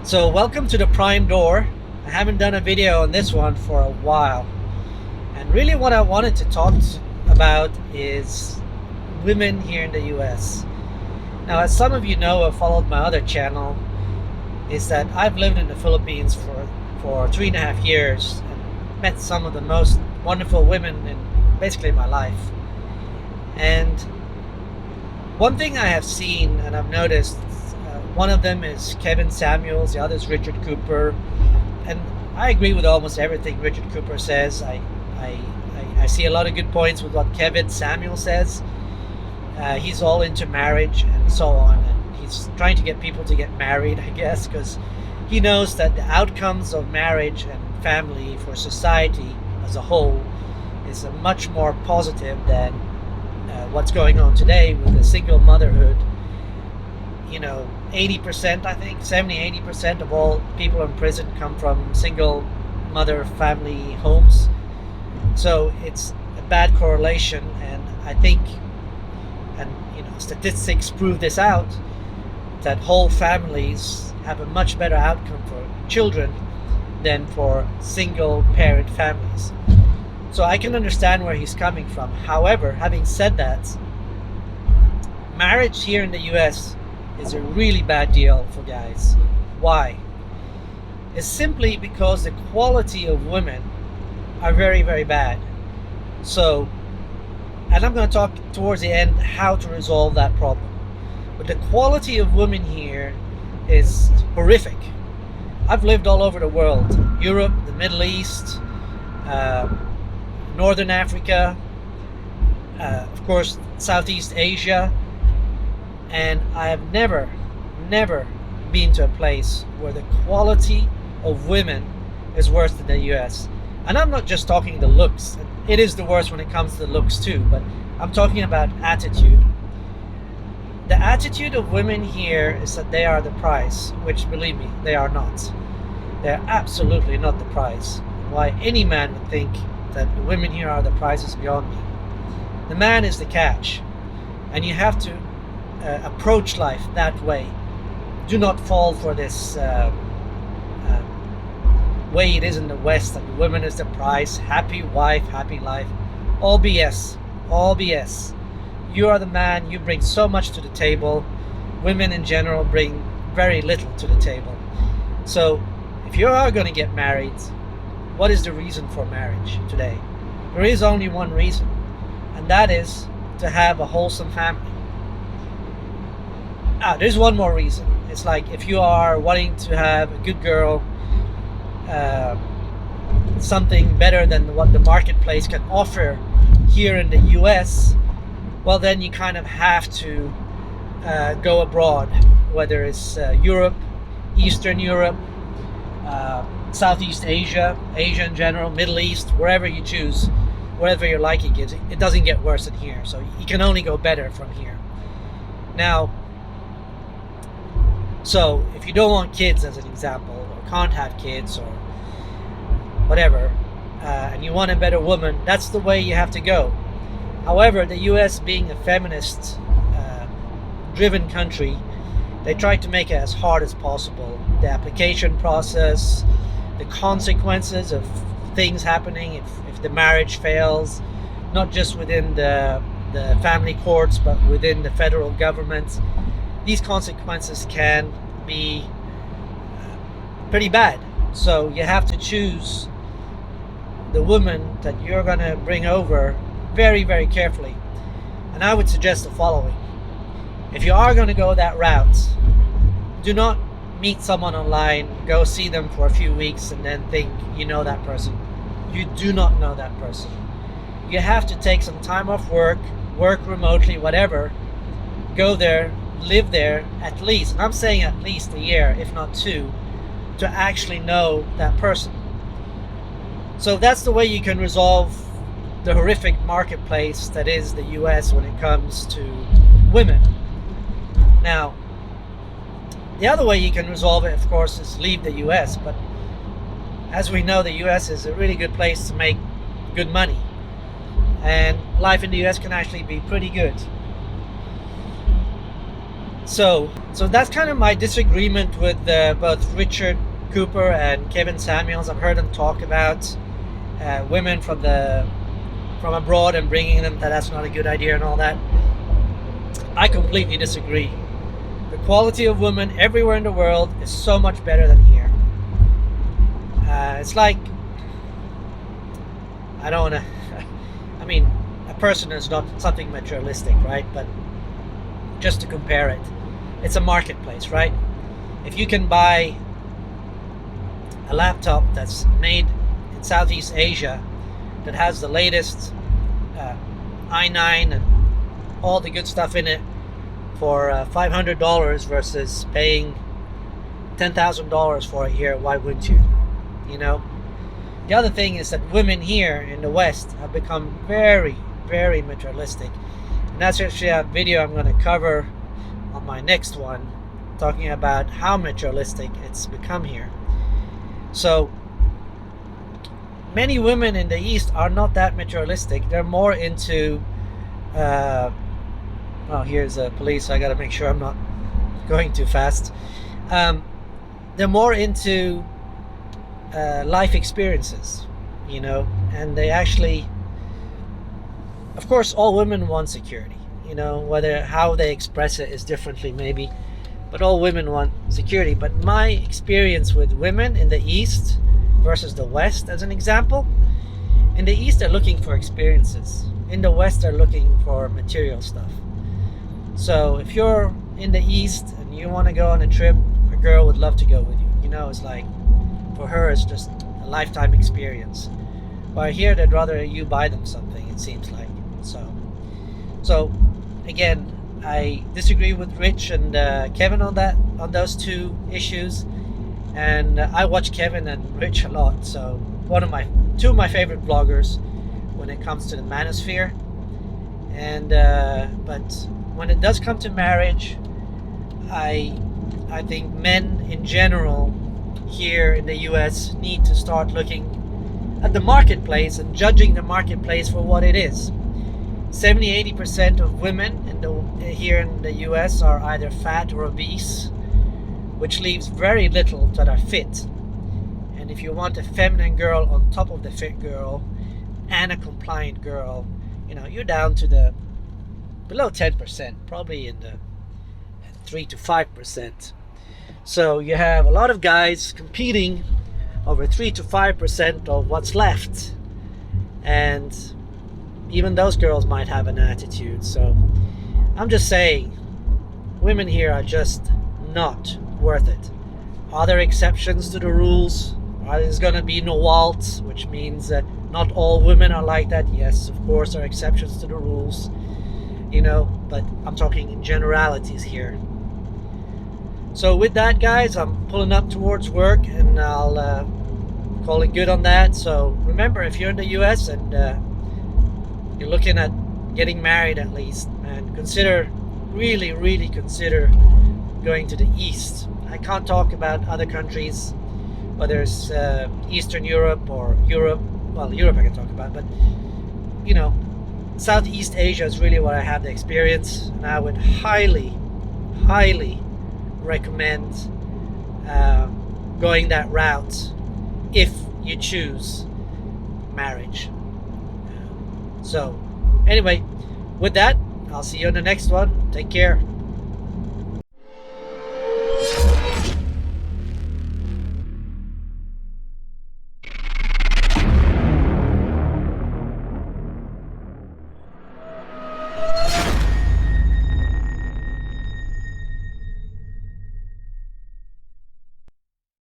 So welcome to the Prime Door. I haven't done a video on this one for a while. And really what I wanted to talk about is women here in the US. Now, as some of you know, have followed my other channel, is that I've lived in the Philippines for 3.5 years and met some of the most wonderful women in basically my life. And one thing I have seen and I've noticed, one of them is Kevin Samuels, the other is Richard Cooper, and I agree with almost everything Richard Cooper says. I, I see a lot of good points with what Kevin Samuel says. He's all into marriage and so on, and he's trying to get people to get married, I guess, because he knows that the outcomes of marriage and family for society as a whole is a much more positive than what's going on today with the single motherhood. 80%, I think, 70-80% of all people in prison come from single mother family homes. So it's a bad correlation, and I think, and statistics prove this out, that whole families have a much better outcome for children than for single parent families. So I can understand where he's coming from. However, having said that, marriage here in the US is a really bad deal for guys. Why? It's simply because the quality of women are very, very bad. So, and I'm going to talk towards the end how to resolve that problem. But the quality of women here is horrific. I've lived all over the world: Europe, the Middle East, Northern Africa, of course, Southeast Asia, and I have never been to a place where the quality of women is worse than the US. And I'm not just talking the looks. It is the worst when it comes to the looks too, but I'm talking about attitude. The attitude of women here is that they are the prize, which, believe me, they are not. They're absolutely not the prize. Why any man would think that the women here are the prize is beyond me. The man is the catch, and you have to approach life that way. Do not fall for this way it is in the West, that the woman is the prize, happy wife, happy life. All BS. All BS. You are the man, you bring so much to the table. Women in general bring very little to the table. So if you are going to get married, what is the reason for marriage today? There is only one reason, and that is to have a wholesome family. There's one more reason. It's like if you are wanting to have a good girl, something better than what the marketplace can offer here in the US, well, then you kind of have to go abroad, whether it's Europe, Eastern Europe, Southeast Asia, Asia in general, Middle East, wherever you choose, wherever your liking is. It doesn't get worse than here, so you can only go better from here. Now, so if you don't want kids, as an example, or can't have kids, or whatever, and you want a better woman, that's the way you have to go. However, the US, being a feminist driven country, they try to make it as hard as possible. The application process, the consequences of things happening if the marriage fails, not just within the family courts, but within the federal government. These consequences can be pretty bad. So you have to choose the woman that you're going to bring over very, very carefully. And I would suggest the following. If you are going to go that route, do not meet someone online, go see them for a few weeks, and then think you know that person. You do not know that person. You have to take some time off work remotely, whatever, go there, live there at least, and I'm saying at least a year, if not two, to actually know that person. So that's the way you can resolve the horrific marketplace that is the US when it comes to women. Now, the other way you can resolve it, of course, is leave the US, but as we know, the US is a really good place to make good money, and life in the US can actually be pretty good. So that's kind of my disagreement with both Richard Cooper and Kevin Samuels. I've heard them talk about women from abroad and bringing them, that's not a good idea and all that. I completely disagree. The quality of women everywhere in the world is so much better than here. It's like, I don't want to, I mean, a person is not something materialistic, right? But just to compare it, it's a marketplace, right? If you can buy a laptop that's made in Southeast Asia that has the latest i9 and all the good stuff in it for $500 versus paying $10,000 for it here, why wouldn't you? You know? The other thing is that women here in the West have become very, very materialistic. And that's actually a video I'm going to cover on my next one, talking about how materialistic it's become here. So many women in the East are not that materialistic. They're more into oh, here's a police. I got to make sure I'm not going too fast. They're more into life experiences, you know, and they actually, of course, all women want security, you know, whether how they express it is differently maybe, but all women want security. But my experience with women in the East versus the West, as an example, in the East they're looking for experiences, in the West they're looking for material stuff. So if you're in the East and you want to go on a trip, a girl would love to go with you, you know. It's like, for her it's just a lifetime experience. While here they'd rather you buy them something, it seems like. So again, I disagree with Rich and Kevin on those two issues, and I watch Kevin and Rich a lot. So two of my favorite vloggers when it comes to the manosphere. And but when it does come to marriage, I think men in general here in the US need to start looking at the marketplace and judging the marketplace for what it is. 70-80% of women here in the US are either fat or obese, which leaves very little that are fit. And if you want a feminine girl on top of the fit girl and a compliant girl, you know, you're down to the below 10%, probably in the 3 to 5%. So you have a lot of guys competing over 3 to 5% of what's left, and even those girls might have an attitude. So I'm just saying, women here are just not worth it. Are there exceptions to the rules? There's going to be no waltz, which means that not all women are like that. Yes, of course, there are exceptions to the rules, you know, but I'm talking in generalities here. So with that, guys, I'm pulling up towards work, and I'll call it good on that. So remember, if you're in the US and you're looking at getting married, at least, and really consider going to the East. I can't talk about other countries, whether it's Eastern Europe or Europe. Well, Europe I can talk about, but you know, Southeast Asia is really what I have the experience, and I would highly recommend going that route if you choose marriage. So anyway, with that, I'll see you on the next one. Take care.